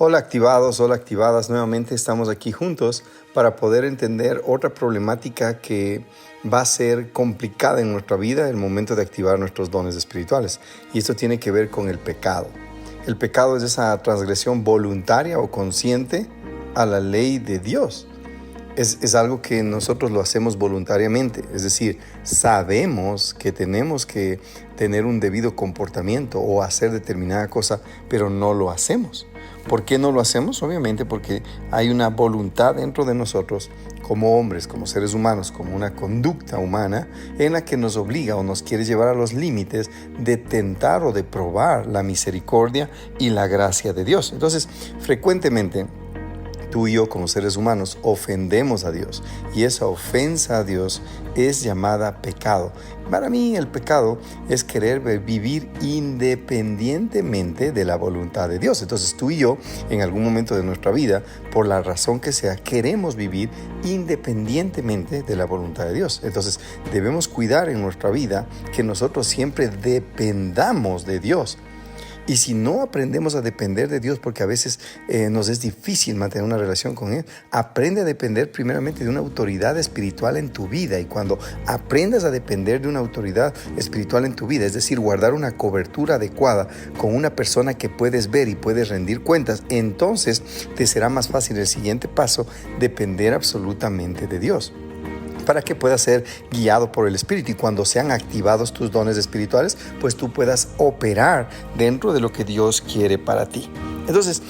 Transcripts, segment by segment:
Hola activados, hola activadas, nuevamente estamos aquí juntos para poder entender otra problemática que va a ser complicada en nuestra vida el momento de activar nuestros dones espirituales. Y esto tiene que ver con el pecado. El pecado es esa transgresión voluntaria o consciente a la ley de Dios. Es algo que nosotros lo hacemos voluntariamente, es decir, sabemos que tenemos que tener un debido comportamiento o hacer determinada cosa, pero no lo hacemos. ¿Por qué no lo hacemos? Obviamente porque hay una voluntad dentro de nosotros como hombres, como seres humanos, como una conducta humana en la que nos obliga o nos quiere llevar a los límites de tentar o de probar la misericordia y la gracia de Dios. Entonces, frecuentemente, tú y yo como seres humanos ofendemos a Dios y esa ofensa a Dios es llamada pecado. Para mí el pecado es querer vivir independientemente de la voluntad de Dios. Entonces tú y yo en algún momento de nuestra vida, por la razón que sea, queremos vivir independientemente de la voluntad de Dios. Entonces debemos cuidar en nuestra vida que nosotros siempre dependamos de Dios. Y si no aprendemos a depender de Dios, porque a veces nos es difícil mantener una relación con Él, aprende a depender primeramente de una autoridad espiritual en tu vida. Y cuando aprendas a depender de una autoridad espiritual en tu vida, es decir, guardar una cobertura adecuada con una persona que puedes ver y puedes rendir cuentas, entonces te será más fácil el siguiente paso, depender absolutamente de Dios, para que puedas ser guiado por el Espíritu y cuando sean activados tus dones espirituales, pues tú puedas operar dentro de lo que Dios quiere para ti. Entonces,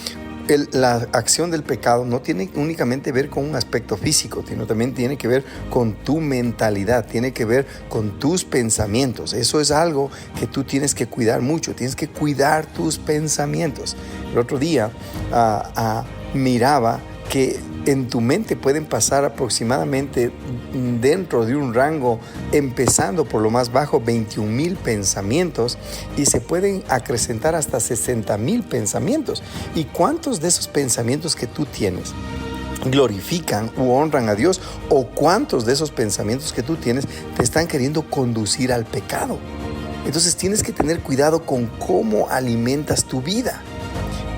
la acción del pecado no tiene únicamente que ver con un aspecto físico, sino también tiene que ver con tu mentalidad, tiene que ver con tus pensamientos. Eso es algo que tú tienes que cuidar mucho, tienes que cuidar tus pensamientos. El otro día miraba que en tu mente pueden pasar aproximadamente dentro de un rango, empezando por lo más bajo, 21,000 pensamientos y se pueden acrecentar hasta 60,000 pensamientos. ¿Y cuántos de esos pensamientos que tú tienes glorifican u honran a Dios? ¿O cuántos de esos pensamientos que tú tienes te están queriendo conducir al pecado? Entonces tienes que tener cuidado con cómo alimentas tu vida.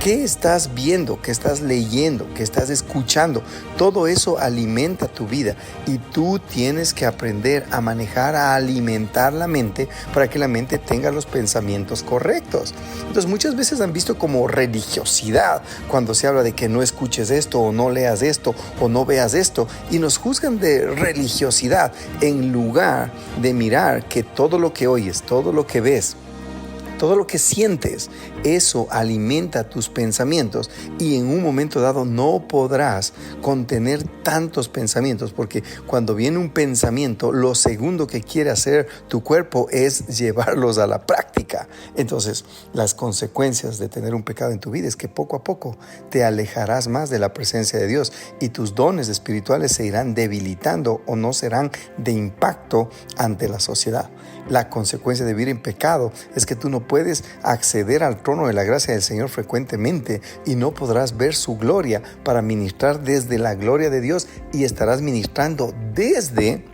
¿Qué estás viendo? ¿Qué estás leyendo? ¿Qué estás escuchando? Todo eso alimenta tu vida y tú tienes que aprender a manejar, a alimentar la mente para que la mente tenga los pensamientos correctos. Entonces muchas veces han visto como religiosidad cuando se habla de que no escuches esto o no leas esto o no veas esto y nos juzgan de religiosidad en lugar de mirar que todo lo que oyes, todo lo que ves, todo lo que sientes, eso alimenta tus pensamientos y en un momento dado no podrás contener tantos pensamientos porque cuando viene un pensamiento, lo segundo que quiere hacer tu cuerpo es llevarlos a la práctica. Entonces, las consecuencias de tener un pecado en tu vida es que poco a poco te alejarás más de la presencia de Dios y tus dones espirituales se irán debilitando o no serán de impacto ante la sociedad. La consecuencia de vivir en pecado es que tú no puedes acceder al trono de la gracia del Señor frecuentemente y no podrás ver su gloria para ministrar desde la gloria de Dios y estarás ministrando desde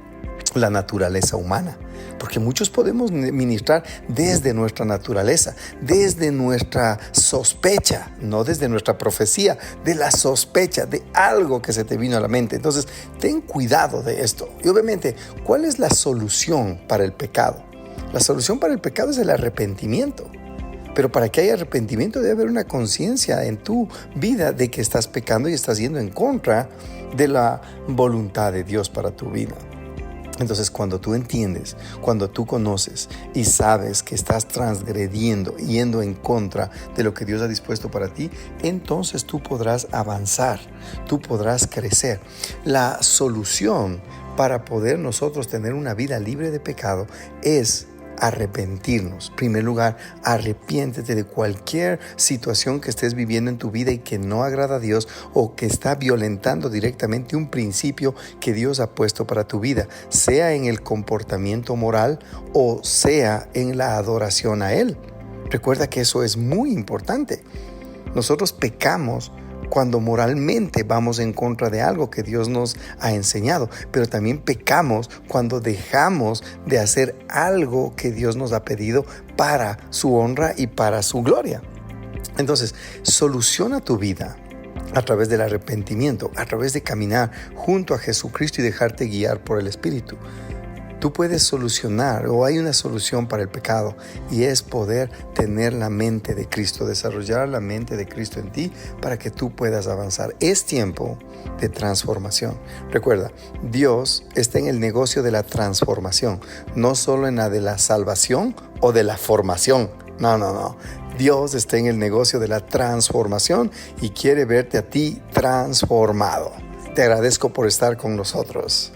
la naturaleza humana. Porque muchos podemos ministrar desde nuestra naturaleza, desde nuestra sospecha, no desde nuestra profecía, de la sospecha, de algo que se te vino a la mente. Entonces, ten cuidado de esto. Y obviamente, ¿cuál es la solución para el pecado? La solución para el pecado es el arrepentimiento. Pero para que haya arrepentimiento debe haber una conciencia en tu vida de que estás pecando y estás yendo en contra de la voluntad de Dios para tu vida. Entonces, cuando tú entiendes, cuando tú conoces y sabes que estás transgrediendo, yendo en contra de lo que Dios ha dispuesto para ti, entonces tú podrás avanzar, tú podrás crecer. La solución para poder nosotros tener una vida libre de pecado es arrepentirnos. En primer lugar, arrepiéntete de cualquier situación que estés viviendo en tu vida y que no agrada a Dios o que está violentando directamente un principio que Dios ha puesto para tu vida, sea en el comportamiento moral o sea en la adoración a Él. Recuerda que eso es muy importante. Nosotros pecamos cuando moralmente vamos en contra de algo que Dios nos ha enseñado, pero también pecamos cuando dejamos de hacer algo que Dios nos ha pedido para su honra y para su gloria. Entonces, soluciona tu vida a través del arrepentimiento, a través de caminar junto a Jesucristo y dejarte guiar por el Espíritu. Tú puedes solucionar, o hay una solución para el pecado, y es poder tener la mente de Cristo, desarrollar la mente de Cristo en ti para que tú puedas avanzar. Es tiempo de transformación. Recuerda, Dios está en el negocio de la transformación, no solo en la de la salvación o de la formación. No. Dios está en el negocio de la transformación y quiere verte a ti transformado. Te agradezco por estar con nosotros.